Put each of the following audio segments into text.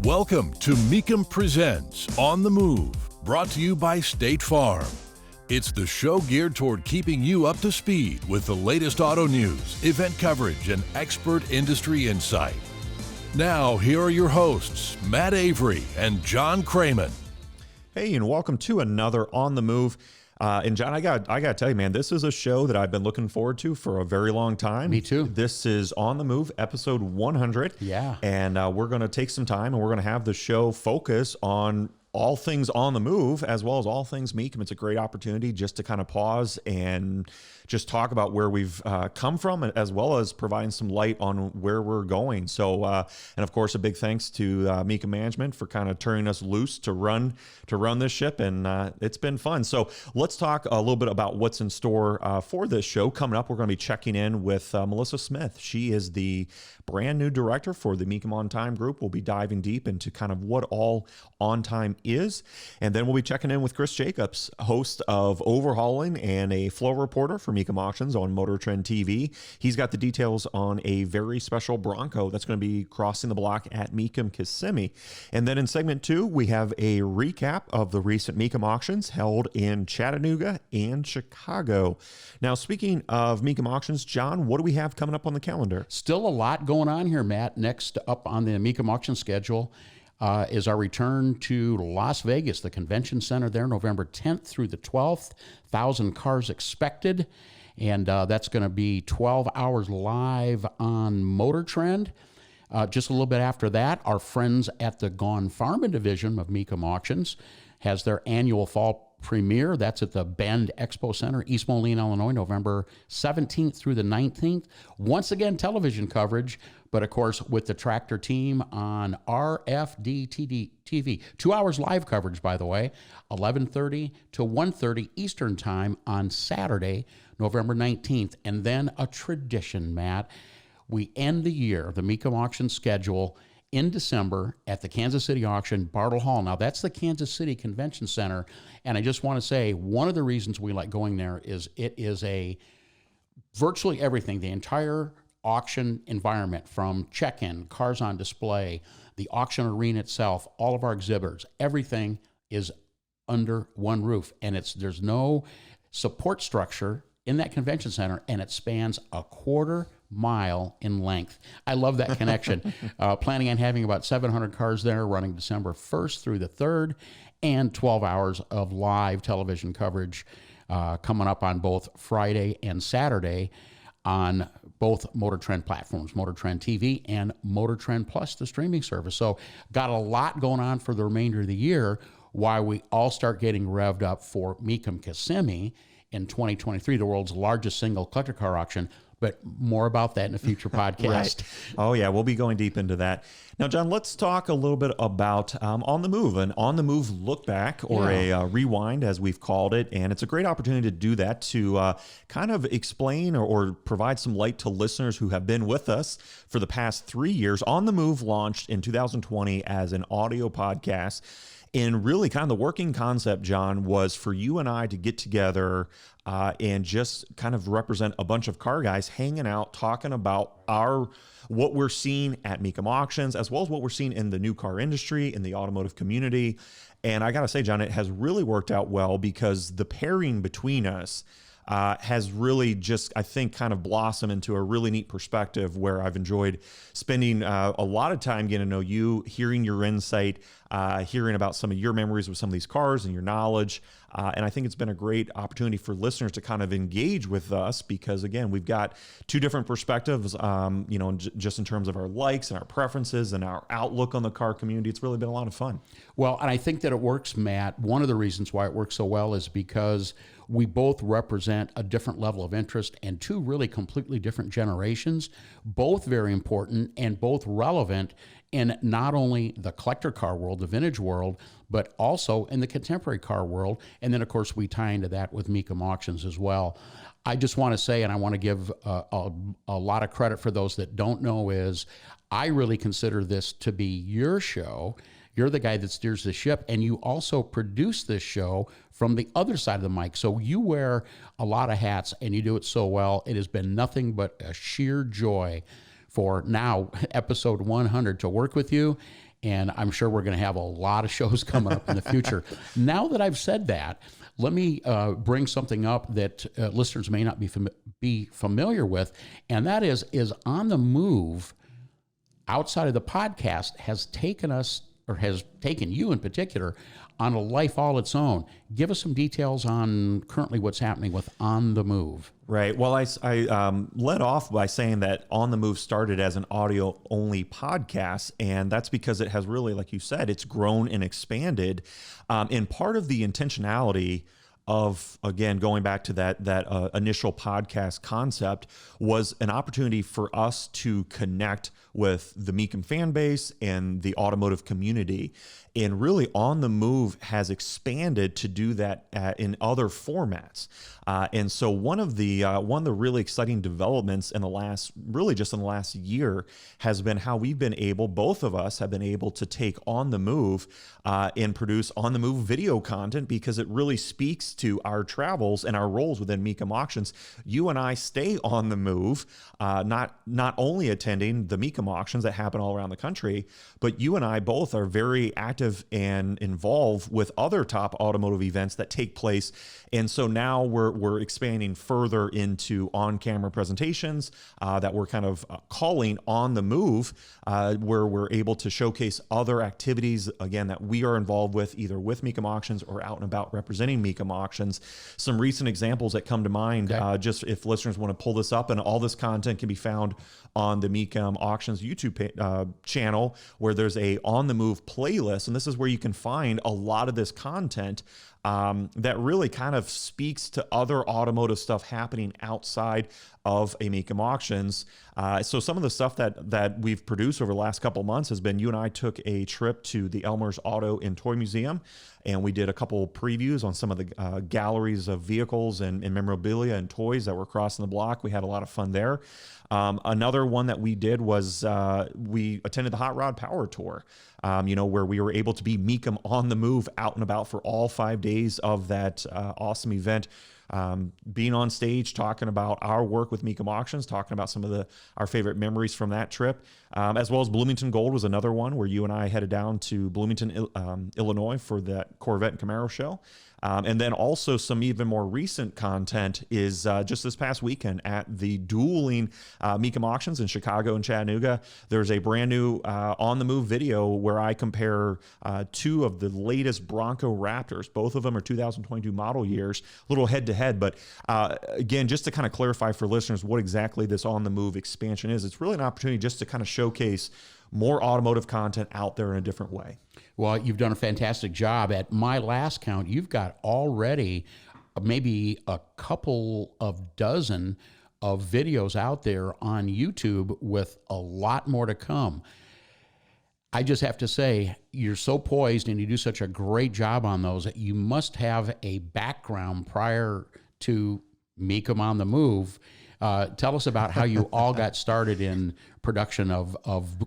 Welcome to Mecum Presents On the Move, brought to you by State Farm. It's the show geared toward keeping you up to speed with the latest auto news, event coverage, and expert industry insight. Now, here are your hosts, Matt Avery and John Kraman. Hey, and welcome to another On the Move. And John, I got to tell you, man, this is a show that I've been looking forward to for a very long time. Me too. This is On the Move, episode 100. Yeah. And we're going to take some time and we're going to have the show focus on all things on the move, as well as all things Mecum. It's a great opportunity just to kind of pause and just talk about where we've come from, as well as providing some light on where we're going. So, and of course, a big thanks to Mecum management for kind of turning us loose to run this ship, and it's been fun. So let's talk a little bit about what's in store for this show. Coming up, we're going to be checking in with Melissa Smith. She is the brand new director for the Mecum On Time group. We'll be diving deep into kind of what all On Time is. And then we'll be checking in with Chris Jacobs, host of Overhauling and a flow reporter for Mecum Auctions on Motor Trend TV. He's got the details on a very special Bronco that's going to be crossing the block at Mecum Kissimmee. And then in segment 2, we have a recap of the recent Mecum auctions held in Chattanooga and Chicago. Now, speaking of Mecum auctions, John, what do we have coming up on the calendar? Still a lot going on here, Matt. Next up on the Mecum auction schedule is our return to Las Vegas, the convention center there, November 10th through the 12th. 1,000 cars expected, and that's going to be 12 hours live on Motor Trend. Just a little bit after that, our friends at the Gone Farming division of Mecum Auctions has their annual fall premiere. That's at the Bend Expo Center, East Moline, Illinois, November 17th through the 19th. Once again, television coverage, but of course with the tractor team on RFD TV. 2 hours live coverage, by the way, 11:30 to 1:30 Eastern Time on Saturday, November 19th. And then a tradition, Matt. We end the year, the Mecum auction schedule, in December at the Kansas City auction, Bartle Hall. Now, that's the Kansas City Convention Center. And I just want to say, one of the reasons we like going there is it is a virtually everything, the entire auction environment, from check-in, cars on display, the auction arena itself, all of our exhibitors, everything is under one roof. And there's no support structure in that convention center, and it spans a quarter-mile in length. I love that connection. Planning on having about 700 cars there, running December 1st through the 3rd, and 12 hours of live television coverage coming up on both Friday and Saturday on both Motor Trend platforms, Motor Trend TV and Motor Trend Plus, the streaming service. So got a lot going on for the remainder of the year while we all start getting revved up for Mecum Kissimmee in 2023, the world's largest single collector car auction. But more about that in a future podcast. Right. Oh, yeah, we'll be going deep into that. Now, John, let's talk a little bit about On the Move, an On the Move look back, or a rewind, as we've called it. And it's a great opportunity to do that, to kind of explain or provide some light to listeners who have been with us for the past 3 years. On the Move launched in 2020 as an audio podcast. And really kind of the working concept, John, was for you and I to get together and just kind of represent a bunch of car guys hanging out, talking about what we're seeing at Mecum Auctions, as well as what we're seeing in the new car industry, in the automotive community. And I got to say, John, it has really worked out well, because the pairing between us has really just, I think, kind of blossomed into a really neat perspective, where I've enjoyed spending a lot of time getting to know you, hearing your insight, hearing about some of your memories with some of these cars and your knowledge. And I think it's been a great opportunity for listeners to kind of engage with us, because, again, we've got two different perspectives, just in terms of our likes and our preferences and our outlook on the car community. It's really been a lot of fun. Well, and I think that it works, Matt. One of the reasons why it works so well is because we both represent a different level of interest and two really completely different generations, both very important and both relevant in not only the collector car world, the vintage world, but also in the contemporary car world. And then, of course, we tie into that with Mecum Auctions as well. I just want to say, and I want to give a lot of credit for those that don't know, is I really consider this to be your show. You're the guy that steers the ship, and you also produce this show from the other side of the mic. So you wear a lot of hats, and you do it so well. It has been nothing but a sheer joy for now episode 100 to work with you. And I'm sure we're going to have a lot of shows coming up in the future. Now that I've said that, let me bring something up that listeners may not be familiar with, and that is On the Move, outside of the podcast, has taken us, or has taken you in particular, on a life all its own. Give us some details on currently what's happening with On the Move. Right. Well, I led off by saying that On the Move started as an audio-only podcast, and that's because it has really, like you said, it's grown and expanded. And part of the intentionality of, again, going back to that initial podcast concept was an opportunity for us to connect with the Mecum fan base and the automotive community. And really, On the Move has expanded to do that in other formats. And so one of the really exciting developments in the last year has been how we've been able, both of us have been able to take On the Move and produce On the Move video content, because it really speaks to our travels and our roles within Mecum Auctions. You and I stay on the move, not only attending the Mecum auctions that happen all around the country, but you and I both are very active and involved with other top automotive events that take place. And so now we're expanding further into on-camera presentations that we're kind of calling On the Move, where we're able to showcase other activities, again, that we are involved with, either with Mecum Auctions or out and about representing Mecum Auctions. Some recent examples that come to mind, just if listeners want to pull this up, and all this content can be found on the Mecum Auctions YouTube channel, where there's a On the Move playlist. And this is where you can find a lot of this content that really kind of speaks to other automotive stuff happening outside of a Mecum Auctions. So some of the stuff that we've produced over the last couple of months has been, you and I took a trip to the Elmer's Auto and Toy Museum, and we did a couple previews on some of the galleries of vehicles and memorabilia and toys that were crossing the block. We had a lot of fun there. Another one that we did was we attended the Hot Rod Power Tour, where we were able to be Mecum on the move, out and about for all 5 days of that awesome event. Being on stage, talking about our work with Mecum Auctions, talking about some of our favorite memories from that trip, as well as Bloomington Gold was another one where you and I headed down to Bloomington, Illinois for that Corvette and Camaro show. And then also some even more recent content is just this past weekend at the dueling Mecum Auctions in Chicago and Chattanooga. There's a brand new On the Move video where I compare two of the latest Bronco Raptors. Both of them are 2022 model years, a little head to head. But again, just to kind of clarify for listeners what exactly this On the Move expansion is, it's really an opportunity just to kind of showcase more automotive content out there in a different way. Well, you've done a fantastic job. At my last count, you've got already maybe a couple of dozen of videos out there on YouTube, with a lot more to come. I just have to say, you're so poised and you do such a great job on those that you must have a background prior to Mecum on the Move. Tell us about how you all got started in production of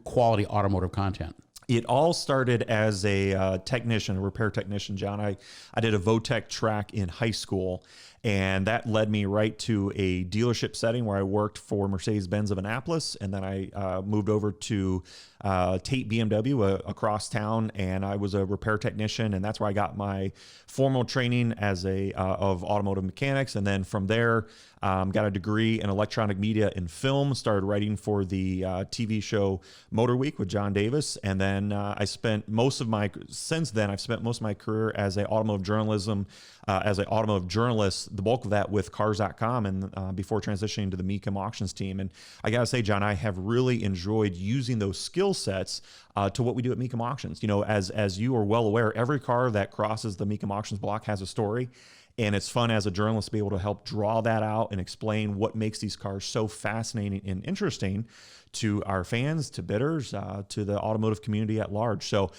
quality automotive content. It all started as a technician, a repair technician, John. I did a Votech track in high school, and that led me right to a dealership setting where I worked for Mercedes-Benz of Annapolis, and then I moved over to Tate BMW across town, and I was a repair technician, and that's where I got my formal training as of automotive mechanics. And then from there, got a degree in electronic media and film, started writing for the TV show Motor Week with John Davis, and then I've spent most of my career as an automotive journalist, the bulk of that with Cars.com, and before transitioning to the Mecum Auctions team. And I gotta say, John, I have really enjoyed using those skill sets to what we do at Mecum Auctions. You know, as you are well aware, every car that crosses the Mecum Auctions block has a story. And it's fun as a journalist to be able to help draw that out and explain what makes these cars so fascinating and interesting to our fans, to bidders, to the automotive community at large. So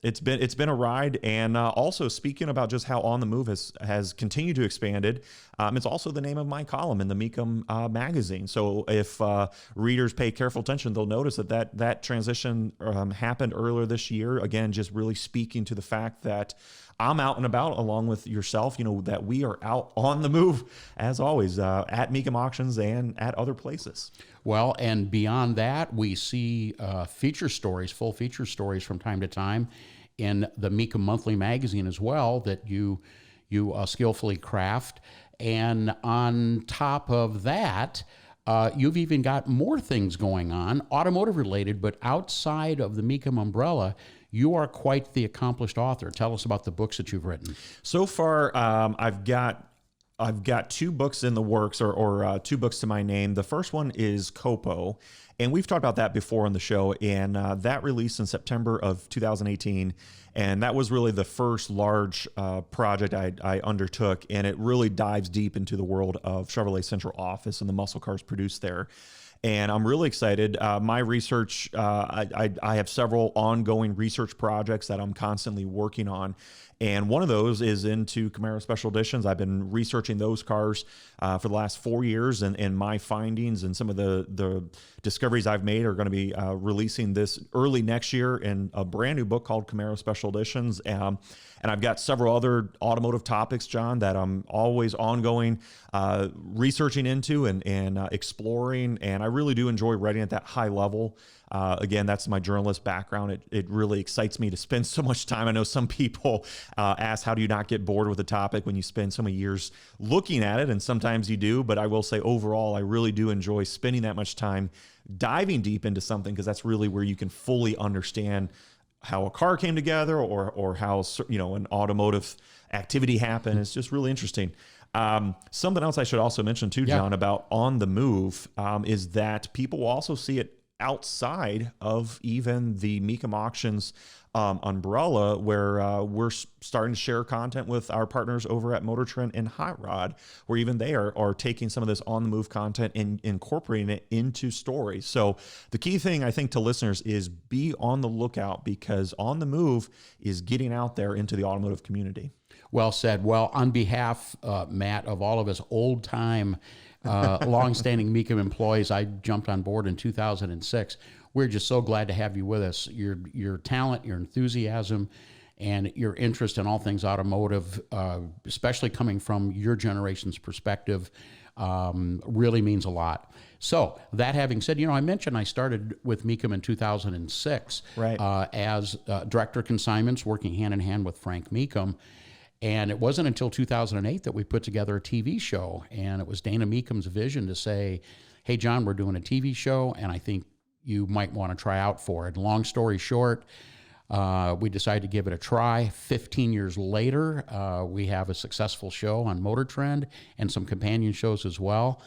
it's been a ride. And also, speaking about just how On the Move has continued to expanded, it's also the name of my column in the Mecum magazine. So if readers pay careful attention, they'll notice that transition happened earlier this year. Again, just really speaking to the fact that I'm out and about along with yourself, that we are out on the move, as always, at Mecum Auctions and at other places. Well, and beyond that, we see feature stories, full feature stories from time to time in the Mecum Monthly magazine as well that you skillfully craft. And on top of that, you've even got more things going on, automotive related, but outside of the Mecum umbrella. You are quite the accomplished author. Tell us about the books that you've written. So far, I've got 2 books in the works, or 2 books to my name. The first one is Copo, and we've talked about that before on the show, and that released in September of 2018, and that was really the first large project I undertook, and it really dives deep into the world of Chevrolet Central Office and the muscle cars produced there. And I'm really excited. My research, I have several ongoing research projects that I'm constantly working on. And one of those is into Camaro Special Editions. I've been researching those cars for the last 4 years, and my findings and some of the discoveries I've made are going to be releasing this early next year in a brand new book called Camaro Special Editions. And I've got several other automotive topics, John, that I'm always ongoing researching into and exploring. And I really do enjoy writing at that high level. Again, that's my journalist background. It really excites me to spend so much time. I know some people ask, how do you not get bored with a topic when you spend so many years looking at it? And sometimes you do, but I will say overall, I really do enjoy spending that much time diving deep into something, because that's really where you can fully understand how a car came together, or how, an automotive activity happened. It's just really interesting. Something else I should also mention too, John, about On the Move, is that people will also see it outside of even the Mecum Auctions umbrella, where we're starting to share content with our partners over at Motor Trend and Hot Rod, where even they are taking some of this on the move content and incorporating it into stories. So the key thing, I think, to listeners is be on the lookout, because On the Move is getting out there into the automotive community. Well said. Well, on behalf, Matt, of all of us old-time, long-standing Mecum employees, I jumped on board in 2006. We're just so glad to have you with us. Your talent, your enthusiasm, and your interest in all things automotive, especially coming from your generation's perspective, really means a lot. So that having said, I mentioned I started with Mecum in 2006 as director of consignments, working hand in hand with Frank Mecum. And it wasn't until 2008 that we put together a TV show. And it was Dana Mecum's vision to say, hey, John, we're doing a TV show, and I think you might want to try out for it. Long story short, we decided to give it a try. 15 years later, we have a successful show on Motor Trend and some companion shows as well.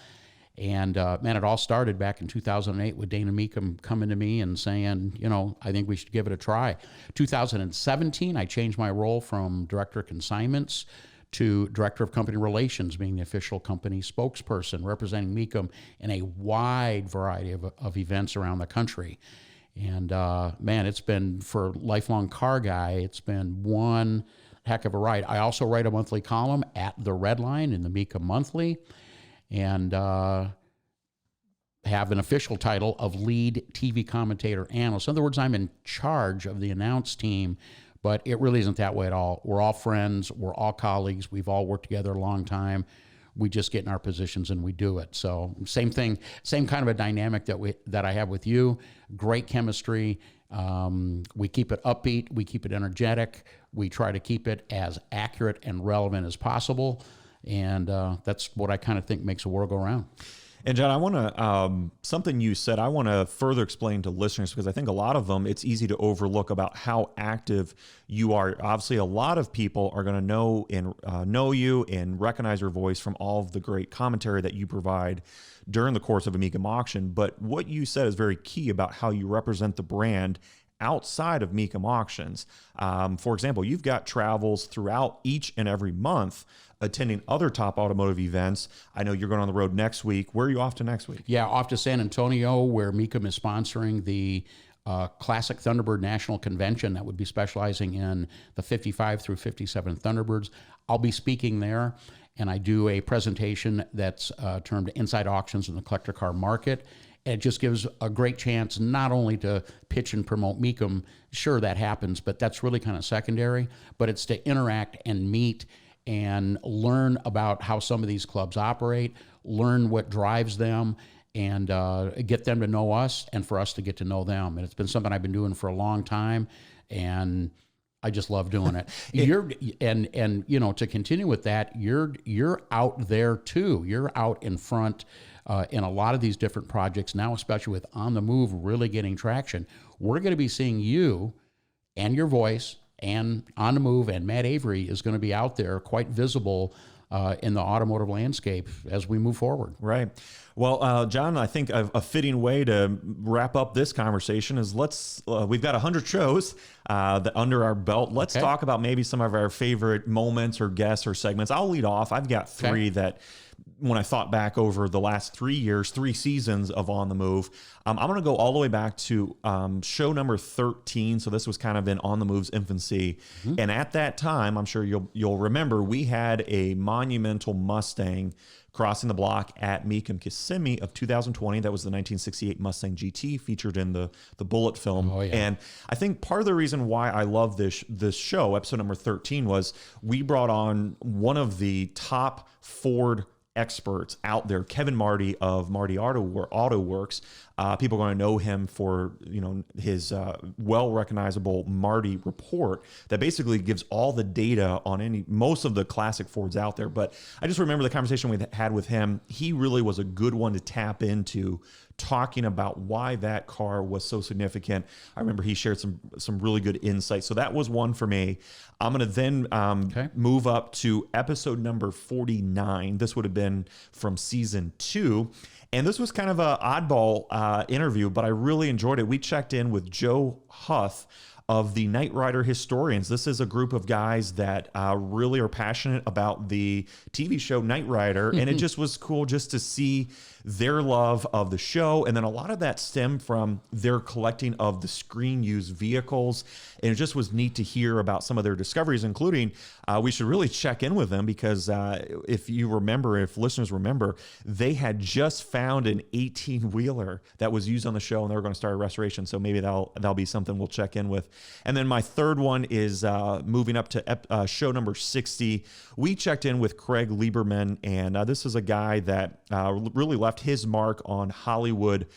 And man, it all started back in 2008 with Dana Mecum coming to me and saying, I think we should give it a try. 2017, I changed my role from director of consignments to director of company relations, being the official company spokesperson, representing Mecum in a wide variety of events around the country. And man, it's been, for a lifelong car guy, it's been one heck of a ride. I also write a monthly column at The Red Line in the Mecum Monthly, and have an official title of lead TV commentator analyst. In other words, I'm in charge of the announce team, but it really isn't that way at all. We're all friends. We're all colleagues. We've all worked together a long time. We just get in our positions and we do it. So same thing, same kind of a dynamic that I have with you. Great chemistry. We keep it upbeat. We keep it energetic. We try to keep it as accurate and relevant as possible. And that's what I kind of think makes the world go round. And John, I want to, something you said, I want to further explain to listeners, because I think a lot of them, it's easy to overlook about how active you are. Obviously, a lot of people are going to know you and recognize your voice from all of the great commentary that you provide during the course of a Mecum auction. But what you said is very key about how you represent the brand outside of Mecum auctions. For example, you've got travels throughout each and every month attending other top automotive events. I know you're going on the road next week. Where are you off to next week? Yeah, off to San Antonio, where Mecum is sponsoring the Classic Thunderbird National Convention that would be specializing in the 55 through 57 Thunderbirds. I'll be speaking there, and I do a presentation that's termed Inside Auctions in the Collector Car Market. It just gives a great chance not only to pitch and promote Mecum, sure that happens, but that's really kind of secondary, but it's to interact and meet and learn about how some of these clubs operate, learn what drives them, and get them to know us and for us to get to know them. And it's been something I've been doing for a long time, and I just love doing it. To continue with that, you're out there too. You're out in front in a lot of these different projects now, especially with On the Move really getting traction. We're going to be seeing you and your voice and On the Move, and Matt Avery is going to be out there quite visible in the automotive landscape as we move forward. Right. Well, John, I think a fitting way to wrap up this conversation is we've got 100 shows under our belt. Let's talk about maybe some of our favorite moments or guests or segments. I'll lead off. I've got three that, when I thought back over the last 3 years, 3 seasons of On the Move, I'm going to go all the way back to show number 13. So this was kind of in On the Move's infancy. Mm-hmm. And at that time, I'm sure you'll remember, we had a monumental Mustang crossing the block at Mecum Kissimmee of 2020. That was the 1968 Mustang GT featured in the Bullet film. Oh, yeah. And I think part of the reason why I love this show, episode number 13, was we brought on one of the top Ford experts out there, Kevin Marty of Marty Auto Works. People are going to know him for his well recognizable Marty report that basically gives all the data on most of the classic Fords out there. But I just remember the conversation we had with him. He really was a good one to tap into, talking about why that car was so significant. I remember he shared some really good insights. So that was one for me. I'm going to then move up to episode number 49. This would have been from season 2. And this was kind of an oddball interview, but I really enjoyed it. We checked in with Joe Huth of the Knight Rider Historians. This is a group of guys that really are passionate about the TV show Knight Rider, and it just was cool just to see their love of the show. And then a lot of that stemmed from their collecting of the screen used vehicles. And it just was neat to hear about some of their discoveries, including we should really check in with them because if listeners remember, they had just found an 18-wheeler that was used on the show, and they were going to start a restoration. So maybe that'll be something we'll check in with. And then my third one is moving up to show number 60. We checked in with Craig Lieberman, and this is a guy that really left his mark on Hollywood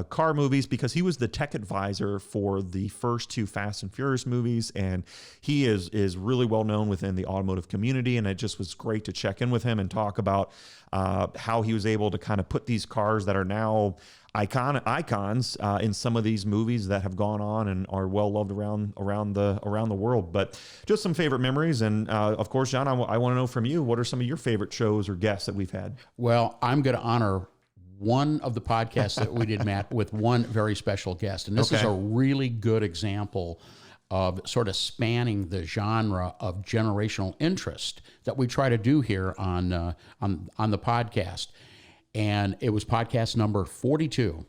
car movies because he was the tech advisor for the first 2 Fast and Furious movies, and he is really well known within the automotive community. And it just was great to check in with him and talk about how he was able to kind of put these cars that are now icons in some of these movies that have gone on and are well loved around the world. But just some favorite memories, and of course, John, I want to know from you, what are some of your favorite shows or guests that we've had? Well, I'm going to honor one of the podcasts that we did, Matt, with one very special guest, and this is a really good example of sort of spanning the genre of generational interest that we try to do here on the podcast. And it was podcast number 42.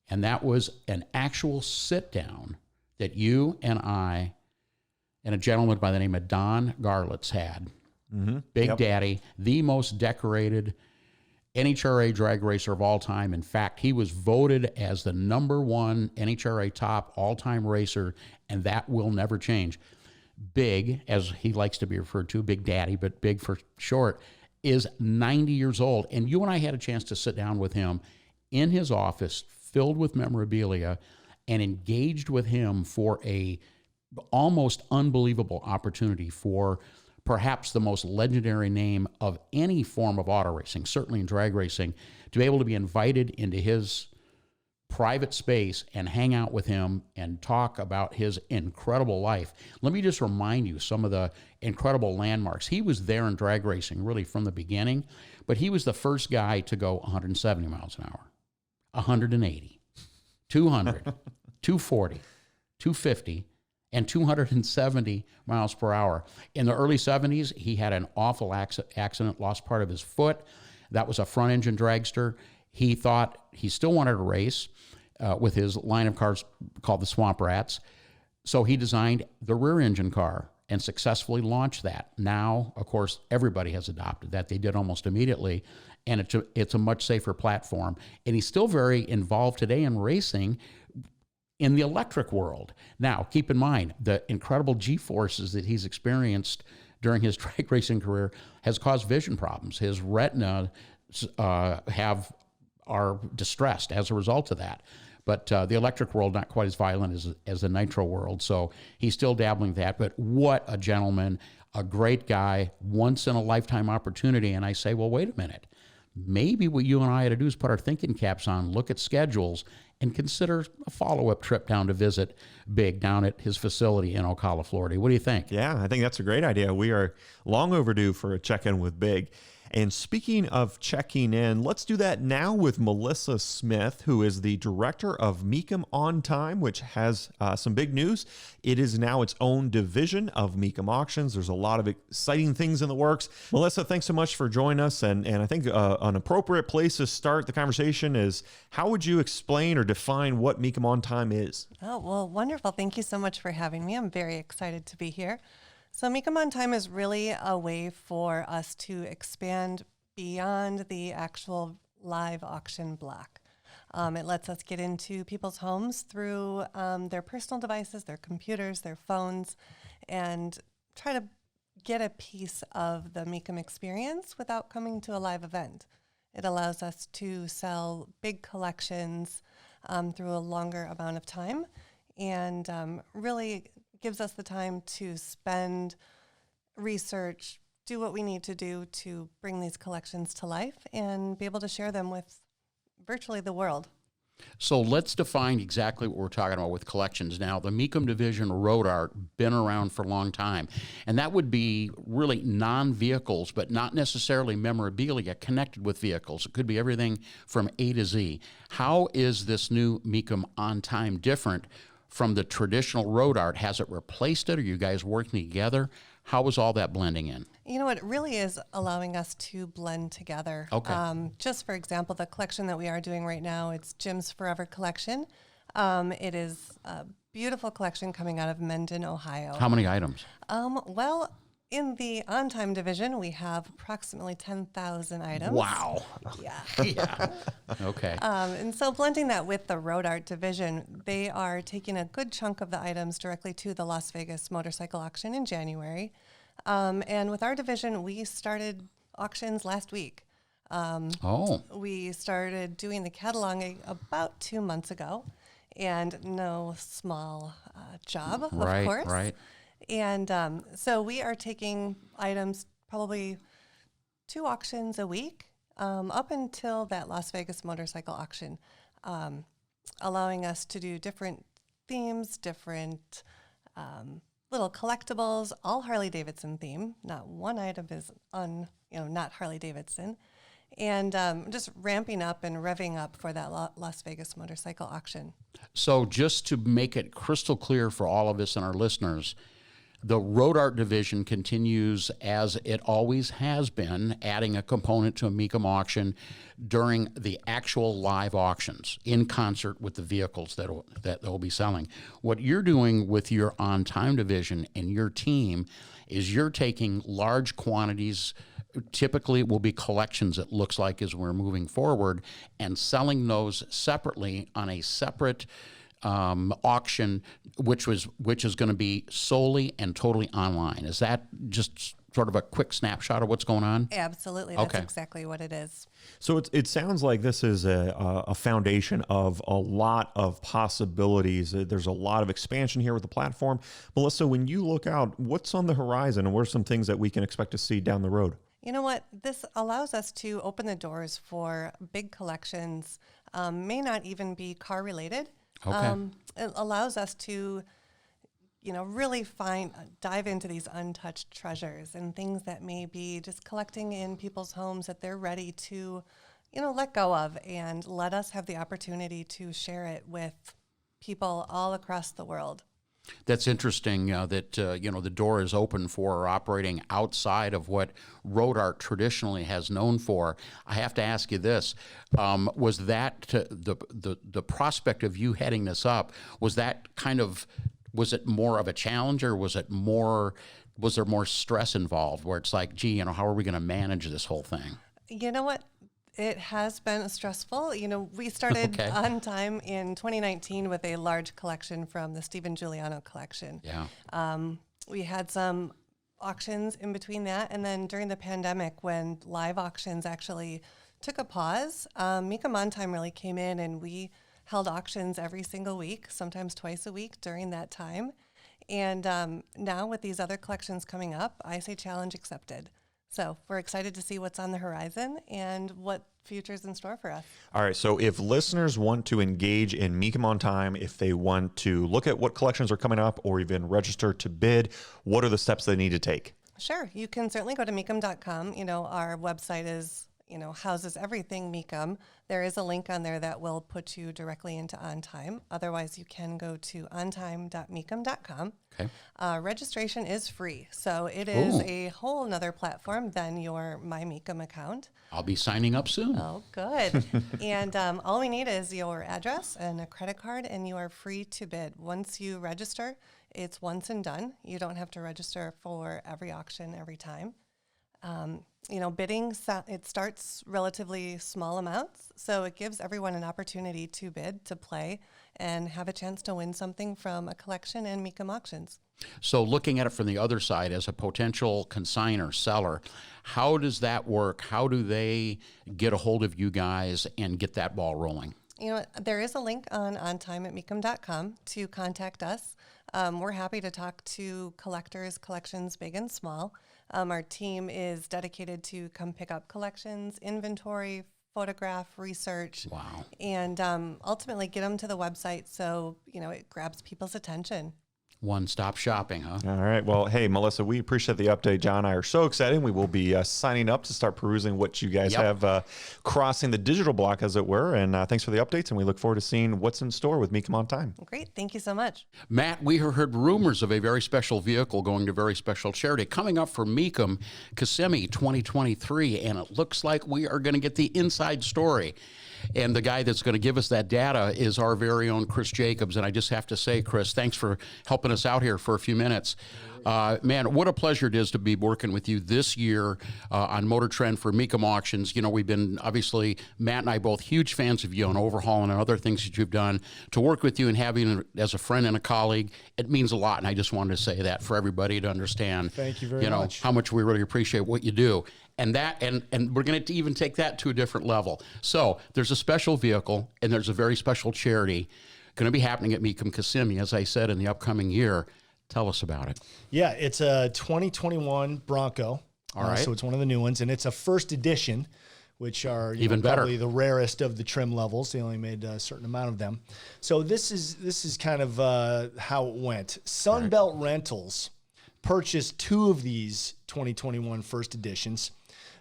And that was an actual sit down that you and I and a gentleman by the name of Don Garlits had. Mm-hmm. Big Daddy, the most decorated NHRA drag racer of all time. In fact, he was voted as the #1 NHRA top all-time racer, and that will never change. Big, as he likes to be referred to, Big Daddy, but Big for short, is 90 years old. And you and I had a chance to sit down with him in his office filled with memorabilia and engaged with him for a almost unbelievable opportunity for perhaps the most legendary name of any form of auto racing, certainly in drag racing, to be able to be invited into his private space and hang out with him and talk about his incredible life. Let me just remind you some of the incredible landmarks. He was there in drag racing really from the beginning, but he was the first guy to go 170 miles an hour, 180, 200, 240, 250, and 270 miles per hour. In the early 70s, he had an awful accident, lost part of his foot. That was a front engine dragster. He thought he still wanted to race with his line of cars called the Swamp Rats. So he designed the rear engine car and successfully launched that. Now, of course, everybody has adopted that. They did almost immediately. And it's a much safer platform. And he's still very involved today in racing in the electric world. Now, keep in mind, the incredible G-forces that he's experienced during his drag racing career has caused vision problems. His retina have are distressed as a result of that. But the electric world, not quite as violent as the nitro world. So he's still dabbling with that. But what a gentleman, a great guy, once in a lifetime opportunity. And I say, well, wait a minute. Maybe what you and I ought to do is put our thinking caps on, look at schedules, and consider a follow-up trip down to visit Big down at his facility in Ocala, Florida. What do you think? Yeah, I think that's a great idea. We are long overdue for a check-in with Big. And speaking of checking in, let's do that now with Melissa Smith, who is the director of Mecum On Time, which has some big news. It is now its own division of Mecum Auctions. There's a lot of exciting things in the works. Melissa, thanks so much for joining us. And I think an appropriate place to start the conversation is, how would you explain or define what Mecum On Time is? Oh, well, wonderful. Thank you so much for having me. I'm very excited to be here. So Mecum On Time is really a way for us to expand beyond the actual live auction block. It lets us get into people's homes through their personal devices, their computers, their phones, and try to get a piece of the Mecum experience without coming to a live event. It allows us to sell big collections through a longer amount of time, and really gives us the time to spend, research, do what we need to do to bring these collections to life and be able to share them with virtually the world. So let's define exactly what we're talking about with collections now. The Mecum division, road art, been around for a long time. And that would be really non-vehicles, but not necessarily memorabilia connected with vehicles. It could be everything from A to Z. How is this new Mecum On Time different from the traditional road art? Has it replaced it? Are you guys working together? How is all that blending in? You know, it really is allowing us to blend together. Okay. Just for example, the collection that we are doing right now, it's Jim's Forever collection. It is a beautiful collection coming out of Mendon, Ohio. How many items? Well, in the On Time division, we have approximately 10,000 items. Wow. Yeah. Yeah. Okay. And so blending that with the road art division, they are taking a good chunk of the items directly to the Las Vegas motorcycle auction in January. And with our division, we started auctions last week. We started doing the cataloging about 2 months ago, and no small job, of course. Right. And so we are taking items probably 2 auctions a week up until that Las Vegas motorcycle auction, allowing us to do different themes, different little collectibles, all Harley-Davidson theme. Not one item is not Harley-Davidson. And just ramping up and revving up for that Las Vegas motorcycle auction. So just to make it crystal clear for all of us and our listeners, the road art division continues as it always has been, adding a component to a Mecum auction during the actual live auctions in concert with the vehicles that they'll be selling. What you're doing with your On Time division and your team is you're taking large quantities. Typically, it will be collections, it looks like, as we're moving forward, and selling those separately on a separate auction, which is going to be solely and totally online. Is that just sort of a quick snapshot of what's going on? Absolutely. That's exactly what it is. So it sounds like this is a foundation of a lot of possibilities. There's a lot of expansion here with the platform. Melissa, when you look out, what's on the horizon, and what are some things that we can expect to see down the road? You know what? This allows us to open the doors for big collections, may not even be car related. Okay. It allows us to, really dive into these untouched treasures and things that may be just collecting in people's homes that they're ready to, let go of, and let us have the opportunity to share it with people all across the world. That's interesting that the door is open for operating outside of what road art traditionally has known for. I have to ask you this: was that the prospect of you heading this up? Was it more of a challenge, or was there more stress involved? Where it's like, gee, how are we going to manage this whole thing? You know what? It has been stressful. We started On Time in 2019 with a large collection from the Stephen Giuliano collection. Yeah. We had some auctions in between that, and then during the pandemic, when live auctions actually took a pause. Mecum On Time really came in, and we held auctions every single week, sometimes twice a week during that time. And now with these other collections coming up, I say challenge accepted. So we're excited to see what's on the horizon and what future's in store for us. All right, so if listeners want to engage in Mecum On Time, if they want to look at what collections are coming up or even register to bid, what are the steps they need to take? Sure. You can certainly go to mecum.com. Our website is, houses everything Mecum. There is a link on there that will put you directly into On Time. Otherwise, you can go to ontime.mecum.com. Okay. Registration is free. So it is a whole nother platform than your My Mecum account. I'll be signing up soon. Oh, good. And all we need is your address and a credit card, and you are free to bid. Once you register, it's once and done. You don't have to register for every auction every time. Bidding, it starts relatively small amounts, so it gives everyone an opportunity to bid, to play, and have a chance to win something from a collection and Mecum auctions. So looking at it from the other side as a potential consigner, seller, how does that work? How do they get a hold of you guys and get that ball rolling? There is a link on ontime@mecum.com to contact us. We're happy to talk to collectors, collections big and small. Our team is dedicated to come pick up collections, inventory, photograph, research, and ultimately get them to the website so, it grabs people's attention. One-stop shopping, huh? All right. Well, hey, Melissa, we appreciate the update. John and I are so excited. We will be signing up to start perusing what you guys have crossing the digital block, as it were. And thanks for the updates, and we look forward to seeing what's in store with Mecum On Time. Great. Thank you so much. Matt, we heard rumors of a very special vehicle going to very special charity coming up for Mecum Kissimmee 2023, and it looks like we are going to get the inside story. And the guy that's going to give us that data is our very own Chris Jacobs. And I just have to say, Chris, thanks for helping us out here for a few minutes. Man, what a pleasure it is to be working with you this year on Motor Trend for Mecum Auctions. We've been, obviously, Matt and I both huge fans of you on overhauling and other things that you've done. To work with you and having you as a friend and a colleague, it means a lot. And I just wanted to say that for everybody to understand. Thank you very much. How much we really appreciate what you do. And we're going to even take that to a different level. So there's a special vehicle and there's a very special charity going to be happening at Mecum Kissimmee, as I said, in the upcoming year. Tell us about it. Yeah, it's a 2021 Bronco. All right. So it's one of the new ones, and it's a first edition, which are even better, probably the rarest of the trim levels. They only made a certain amount of them. So this is kind of how it went. Sunbelt Rentals purchased 2 of these 2021 first editions.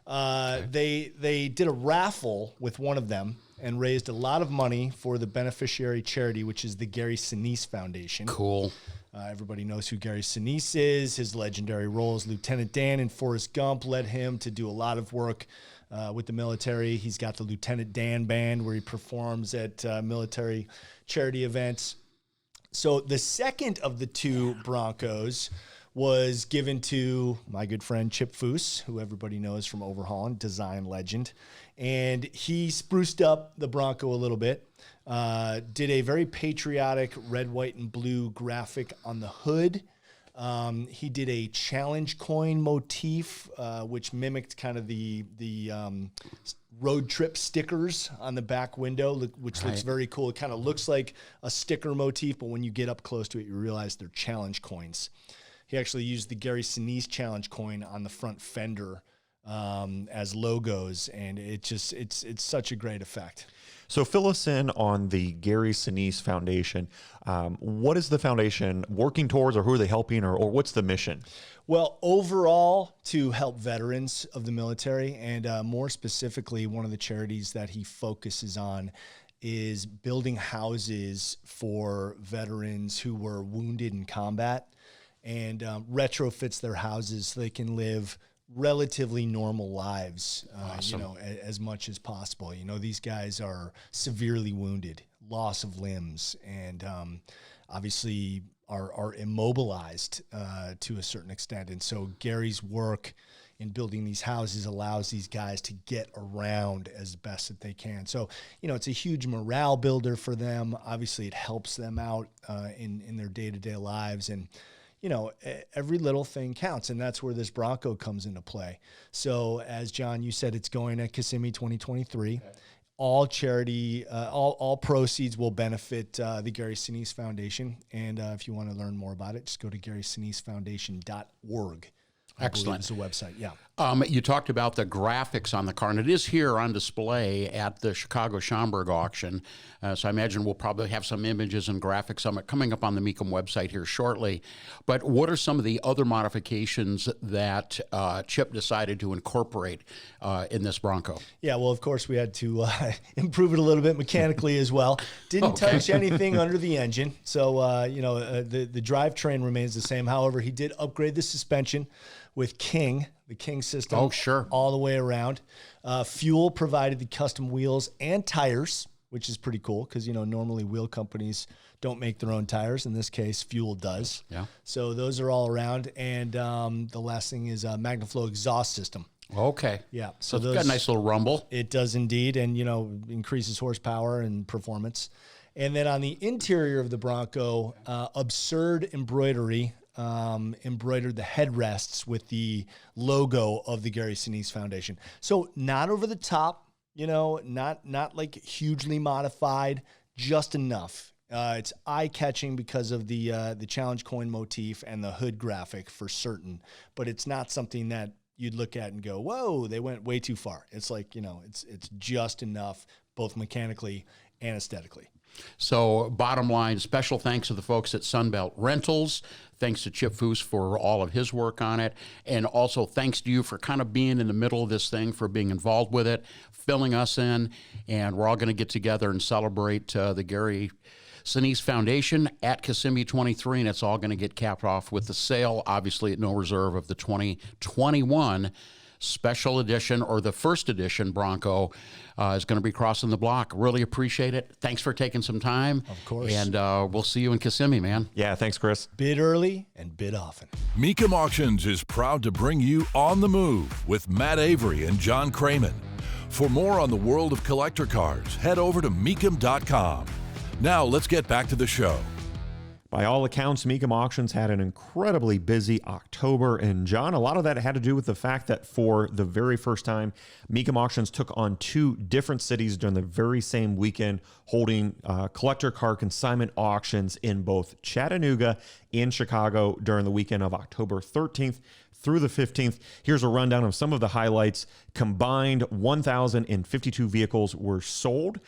They did a raffle with one of them and raised a lot of money for the beneficiary charity, which is the Gary Sinese Foundation. Cool. Everybody knows who Gary Sinese is. His legendary role as Lieutenant Dan in Forrest Gump led him to do a lot of work with the military. He's got the Lieutenant Dan Band where he performs at military charity events. So the second of the 2 Broncos was given to my good friend Chip Foose, who everybody knows from overhauling, design legend. And he spruced up the Bronco a little bit, did a very patriotic red, white, and blue graphic on the hood. He did a challenge coin motif, which mimicked kind of the road trip stickers on the back window, which looks very cool. It kind of looks like a sticker motif, but when you get up close to it, you realize they're challenge coins. He actually used the Gary Sinese challenge coin on the front fender as logos, and it's such a great effect. So fill us in on the Gary Sinese Foundation. What is the foundation working towards, or who are they helping, or what's the mission? Well, overall, to help veterans of the military, and more specifically, one of the charities that he focuses on is building houses for veterans who were wounded in combat, and retrofits their houses so they can live relatively normal lives, Awesome. as much as possible. These guys are severely wounded, loss of limbs, and obviously are immobilized to a certain extent. And so Gary's work in building these houses allows these guys to get around as best that they can. So, it's a huge morale builder for them. Obviously, it helps them out in their day-to-day lives. And every little thing counts, and that's where this Bronco comes into play. So as John, you said, it's going at Kissimmee 2023. Okay. All charity, all proceeds will benefit the Gary Sinese Foundation. And if you want to learn more about it, just go to GarySineseFoundation.org. Excellent. It's a website, yeah. You talked about the graphics on the car, and it is here on display at the Chicago Schaumburg auction. So I imagine we'll probably have some images and graphics of it coming up on the Mecum website here shortly. But what are some of the other modifications that Chip decided to incorporate in this Bronco? Yeah, well, of course, we had to improve it a little bit mechanically as well. Didn't touch anything under the engine. So, the drivetrain remains the same. However, he did upgrade the suspension with the King system. Oh, sure. All the way around. Fuel provided the custom wheels and tires, which is pretty cool because, normally wheel companies don't make their own tires. In this case, Fuel does. Yeah. So those are all around. And the last thing is a MagnaFlow exhaust system. Okay. Yeah. So it's got a nice little rumble. It does indeed. And, increases horsepower and performance. And then on the interior of the Bronco, absurd embroidery. Embroidered the headrests with the logo of the Gary Sinese Foundation. So not over the top, not like hugely modified, just enough. It's eye-catching because of the challenge coin motif and the hood graphic for certain, but it's not something that you'd look at and go, whoa, they went way too far. It's like, it's just enough, both mechanically and aesthetically. So bottom line, special thanks to the folks at Sunbelt Rentals. Thanks to Chip Foose for all of his work on it. And also thanks to you for kind of being in the middle of this thing, for being involved with it, filling us in. And we're all going to get together and celebrate the Gary Sinese Foundation at Kissimmee 23. And it's all going to get capped off with the sale, obviously at no reserve, of the 2021 special edition, or the first edition Bronco is going to be crossing the block. Really appreciate it. Thanks for taking some time. Of course. And we'll see you in Kissimmee, man. Yeah, thanks, Chris. Bid early and bid often. Mecum Auctions is proud to bring you On the Move with Matt Avery and John Kraman. For more on the world of collector cars, head over to Mecum.com. Now let's get back to the show. By all accounts, Mecum Auctions had an incredibly busy October. And John, a lot of that had to do with the fact that for the very first time, Mecum Auctions took on 2 different cities during the very same weekend, holding collector car consignment auctions in both Chattanooga and Chicago during the weekend of October 13th through the 15th. Here's a rundown of some of the highlights. Combined 1,052 vehicles were sold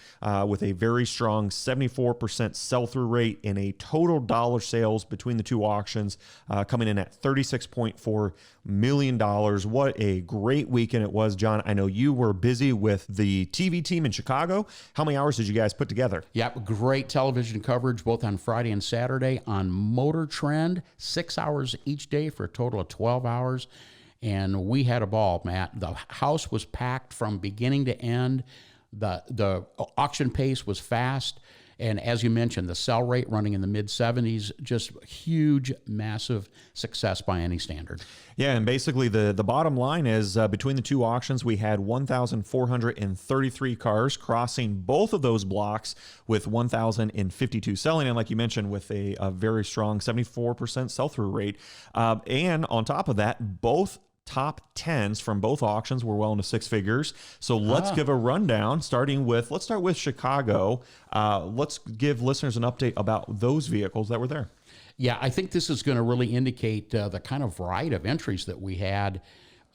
with a very strong 74% sell-through rate, and a total dollar sales between the two auctions coming in at $36.4 million. What a great weekend it was, John. I know you were busy with the TV team in Chicago. How many hours did you guys put together? Yep, great television coverage both on Friday and Saturday on Motor Trend, 6 hours each day for a total of 12 hours. And we had a ball, Matt. The house was packed from beginning to end. The auction pace was fast. And as you mentioned, the sell rate running in the mid-70s, just huge, massive success by any standard. Yeah, and basically the bottom line is between the two auctions, we had 1,433 cars crossing both of those blocks, with 1,052 selling, and like you mentioned, with a very strong 74% sell-through rate. And on top of that, both top 10s from both auctions were well into 6 figures. So let's give a rundown, let's start with Chicago. Let's give listeners an update about those vehicles that were there. Yeah, I think this is going to really indicate the kind of variety of entries that we had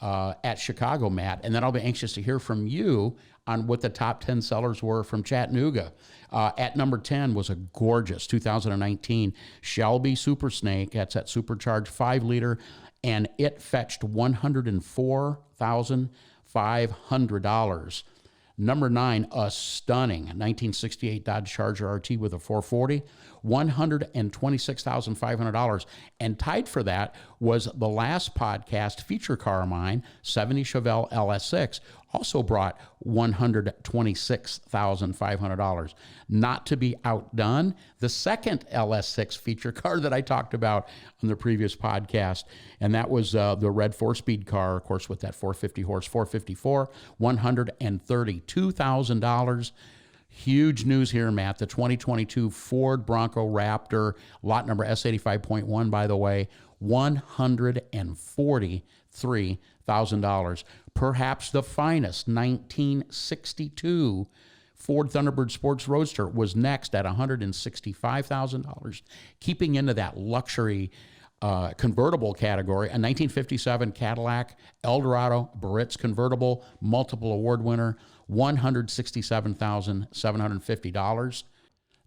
at Chicago, Matt. And then I'll be anxious to hear from you on what the top 10 sellers were from Chattanooga. At number 10 was a gorgeous 2019 Shelby Super Snake. That's that supercharged 5-liter. And it fetched $104,500. Number 9, a stunning 1968 Dodge Charger RT with a 440, $126,500. And tied for that was the last podcast feature car of mine, 70 Chevelle LS6, also brought $126,500. Not to be outdone, the second LS6 feature car that I talked about on the previous podcast, and that was the red 4-speed car, of course, with that 450 horse 454, $132,000. Huge news here, Matt. The 2022 Ford Bronco Raptor, lot number S85.1, by the way, $143,000. Perhaps the finest 1962 Ford Thunderbird Sports Roadster was next at $165,000, keeping into that luxury convertible category. A 1957 Cadillac Eldorado Barrett's convertible, multiple award winner, $167,750.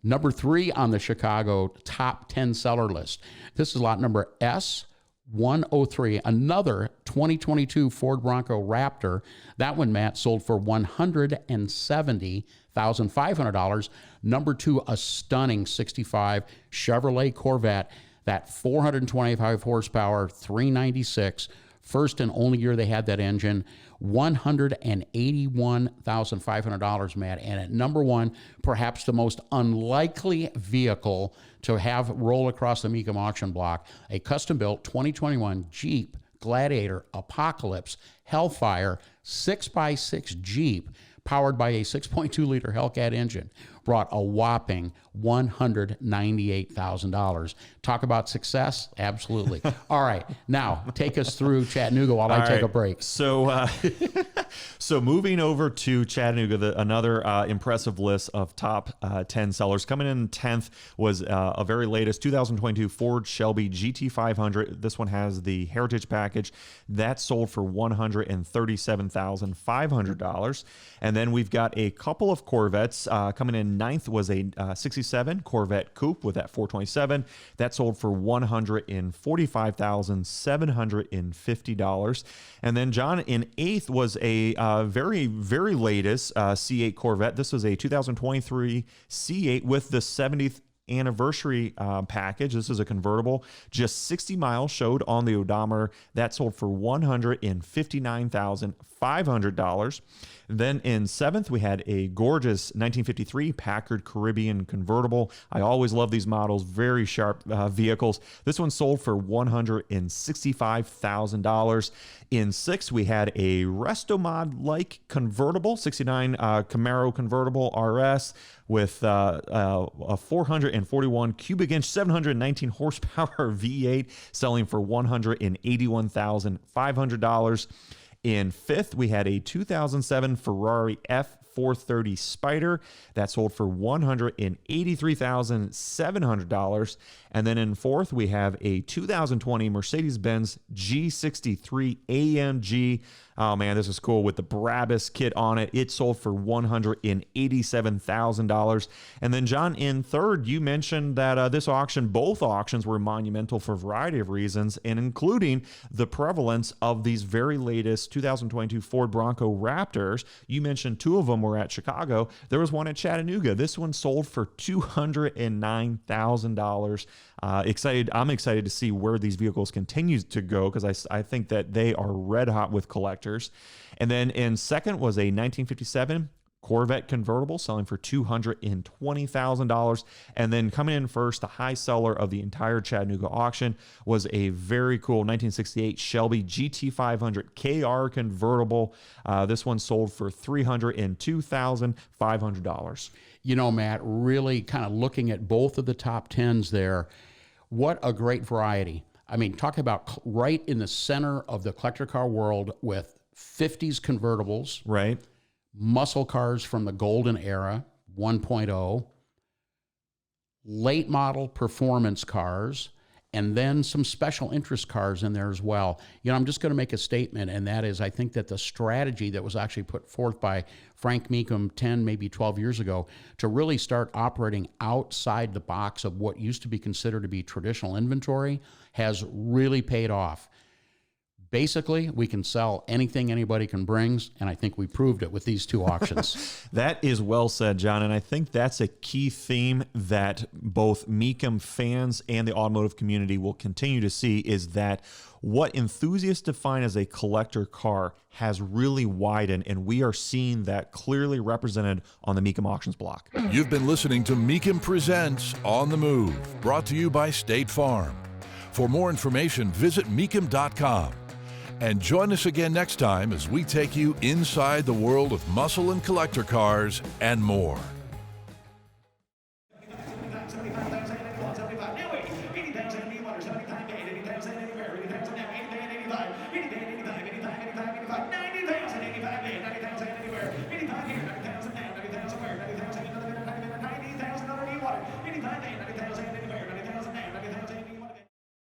Number 3 on the Chicago top 10 seller list. This is lot number S103, another 2022 Ford Bronco Raptor. That one, Matt, sold for $170,500. Number 2, a stunning 65 Chevrolet Corvette, that 425 horsepower, 396, first and only year they had that engine, $181,500, Matt. And at number 1, perhaps the most unlikely vehicle to have roll across the Mecum auction block, a custom-built 2021 Jeep Gladiator Apocalypse Hellfire 6x6 Jeep powered by a 6.2-liter Hellcat engine, brought a whopping $198,000. Talk about success? Absolutely. All right, now take us through Chattanooga while I take a break. So, so moving over to Chattanooga, another impressive list of top 10 sellers. Coming in 10th was a very latest 2022 Ford Shelby GT500. This one has the Heritage Package. That sold for $137,500. And then we've got a couple of Corvettes. Coming in 9th was a 67 Corvette Coupe with that 427. That sold for $145,750. And then, John, in 8th was a very, very latest C8 Corvette. This was a 2023 C8 with the 70th anniversary package. This is a convertible, just 60 miles showed on the odometer. That sold for $159,500. Then in 7th, we had a gorgeous 1953 Packard Caribbean convertible. I always love these models, very sharp vehicles. This one sold for $165,000. In 6th, we had a Restomod-like convertible, 69 Camaro convertible RS with a 441 cubic inch, 719 horsepower V8, selling for $181,500. In 5th, we had a 2007 Ferrari F430 Spider that sold for $183,700. And then in 4th, we have a 2020 Mercedes-Benz G63 AMG. Oh man, this is cool with the Brabus kit on it. It sold for $187,000. And then, John, in 3rd, you mentioned that both auctions were monumental for a variety of reasons, and including the prevalence of these very latest 2022 Ford Bronco Raptors. You mentioned 2 of them were at Chicago. There was one at Chattanooga. This one sold for $209,000. I'm excited to see where these vehicles continue to go, because I think that they are red hot with collectors. And then in 2nd was a 1957 Corvette convertible selling for $220,000. And then coming in first, the high seller of the entire Chattanooga auction was a very cool 1968 Shelby GT500 KR convertible. This one sold for $302,500. You know, Matt, really kind of looking at both of the top 10s there, what a great variety. I mean, talk about right in the center of the collector car world with 50s convertibles, right? Muscle cars from the golden era, 1.0, late model performance cars, and then some special interest cars in there as well. You know, I'm just going to make a statement, and that is I think that the strategy that was actually put forth by Frank Mecum 10, maybe 12 years ago, to really start operating outside the box of what used to be considered to be traditional inventory has really paid off. Basically, we can sell anything anybody can bring, and I think we proved it with these 2 auctions. That is well said, John, and I think that's a key theme that both Mecum fans and the automotive community will continue to see, is that what enthusiasts define as a collector car has really widened, and we are seeing that clearly represented on the Mecum Auctions block. You've been listening to Mecum Presents On the Move, brought to you by State Farm. For more information, visit Mecum.com. And join us again next time as we take you inside the world of muscle and collector cars and more.